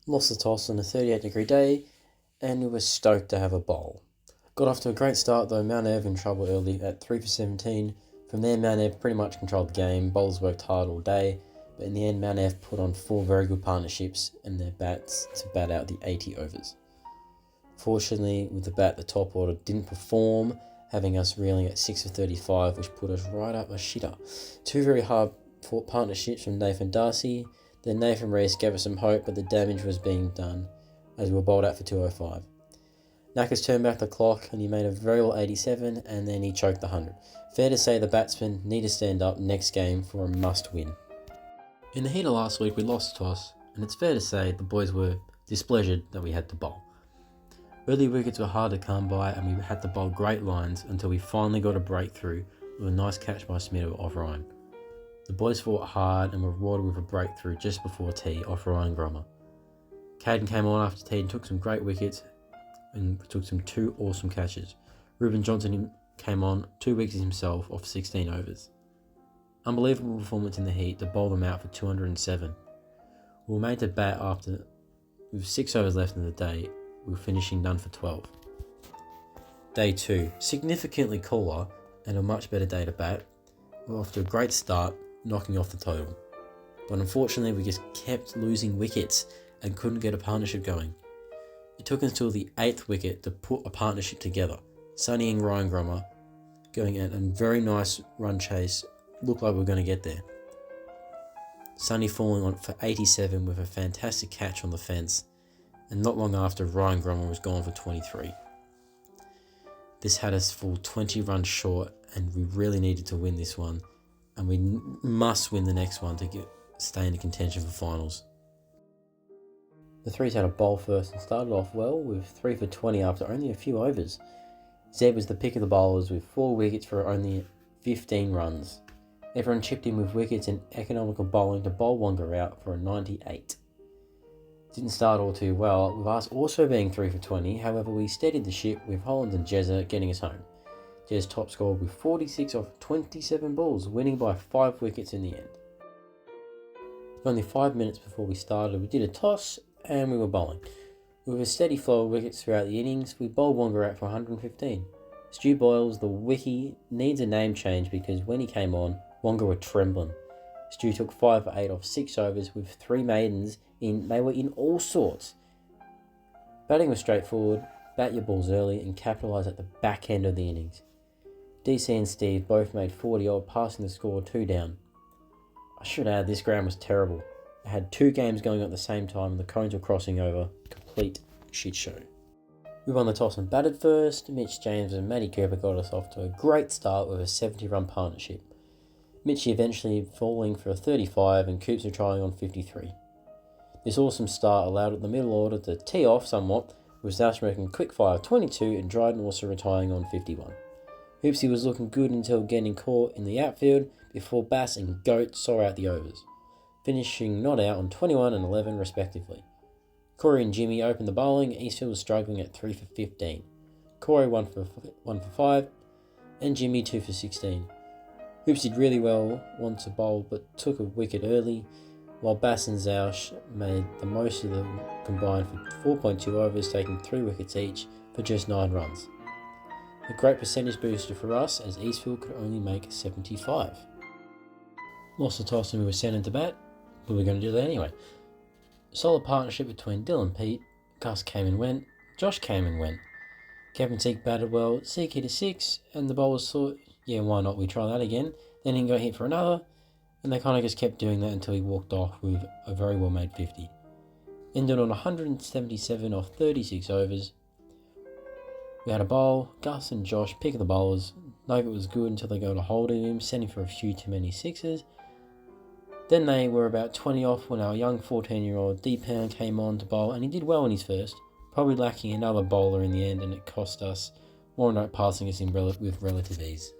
Lost the toss on a 38-degree day, and we were stoked to have a bowl. Got off to a great start though, Mount Ev in trouble early at 3 for 17. From there, Mount Ev pretty much controlled the game. Bowlers worked hard all day, but in the end, Mount Ev put on 4 very good partnerships and their bats to bat out the 80 overs. Fortunately, with the bat, the top order didn't perform, having us reeling at 6 for 35, which put us right up a shitter. 2 very hard fought partnerships from Nathan Darcy. Then Nathan Rees gave us some hope, but the damage was being done as we were bowled out for 205. Nackers turned back the clock and he made a very well 87 and then he choked the 100. Fair to say the batsmen need to stand up next game for a must win. In the heat of last week we lost the toss, and it's fair to say the boys were displeasured that we had to bowl. Early wickets were hard to come by and we had to bowl great lines until we finally got a breakthrough with a nice catch by Smith off Ryan. The boys fought hard and were rewarded with a breakthrough just before tea off Ryan Grommer. Caden came on after tea and took some great wickets and took some 2 awesome catches. Reuben Johnson came on 2 wickets himself off 16 overs. Unbelievable performance in the heat to bowl them out for 207. We were made to bat after, with 6 overs left in the day, we were finishing none for 12. Day 2, significantly cooler and a much better day to bat. We were off to a great start, knocking off the total. But unfortunately we just kept losing wickets and couldn't get a partnership going. It took until the 8th wicket to put a partnership together. Sonny and Ryan Grommer going at a very nice run chase, looked like we were going to get there. Sonny falling on for 87 with a fantastic catch on the fence, and not long after Ryan Grommer was gone for 23. This had us fall 20 runs short and we really needed to win this one, and we must win the next one to stay in the contention for finals. The Threes had a bowl first and started off well with 3 for 20 after only a few overs. Zed was the pick of the bowlers with 4 wickets for only 15 runs. Everyone chipped in with wickets and economical bowling to bowl Wonga out for a 98. Didn't start all too well, with us also being 3 for 20, however we steadied the ship with Holland and Jezza getting us home. Jez top scored with 46 off 27 balls, winning by 5 wickets in the end. With only 5 minutes before we started, we did a toss and we were bowling. With a steady flow of wickets throughout the innings, we bowled Wonga out for 115. Stu Boyles, the wiki, needs a name change because when he came on, Wonga were trembling. Stu took 5 for 8 off 6 overs with 3 maidens in. They were in all sorts. Batting was straightforward, bat your balls early and capitalise at the back end of the innings. DC and Steve both made 40 odd, passing the score 2 down. I should add, this ground was terrible. It had 2 games going on at the same time and the cones were crossing over. Complete shit show. We won the toss and batted first. Mitch James and Matty Cooper got us off to a great start with a 70-run partnership. Mitchie eventually falling for a 35 and Coops retiring on 53. This awesome start allowed the middle order to tee off somewhat, with Zouch making a quick fire of 22 and Dryden also retiring on 51. Hoopsy was looking good until getting caught in the outfield before Bass and Goat saw out the overs, finishing not out on 21 and 11 respectively. Corey and Jimmy opened the bowling. Eastfield was struggling at 3 for 15. Corey 1 for 5 and Jimmy 2 for 16. Hoops did really well once a bowl but took a wicket early, while Bass and Zouch made the most of them combined for 4.2 overs, taking 3 wickets each for just 9 runs. A great percentage booster for us as Eastfield could only make 75. Lost the toss and we were sent into bat, but we were going to do that anyway. Solid partnership between Dylan Pete, Gus came and went, Josh came and went. Kevin Zeke batted well, Zeke hit a 6, and the bowlers thought, yeah, why not, we try that again. Then he got hit for another, and they kind of just kept doing that until he walked off with a very well made 50. Ended on 177 off 36 overs. We had a bowl, Gus and Josh pick of the bowlers. Nova was good until they got a hold of him, sending for a few too many sixes. Then they were about 20 off when our young 14-year-old D-Pound came on to bowl, and he did well in his first, probably lacking another bowler in the end, and it cost us Warren passing us with relative ease.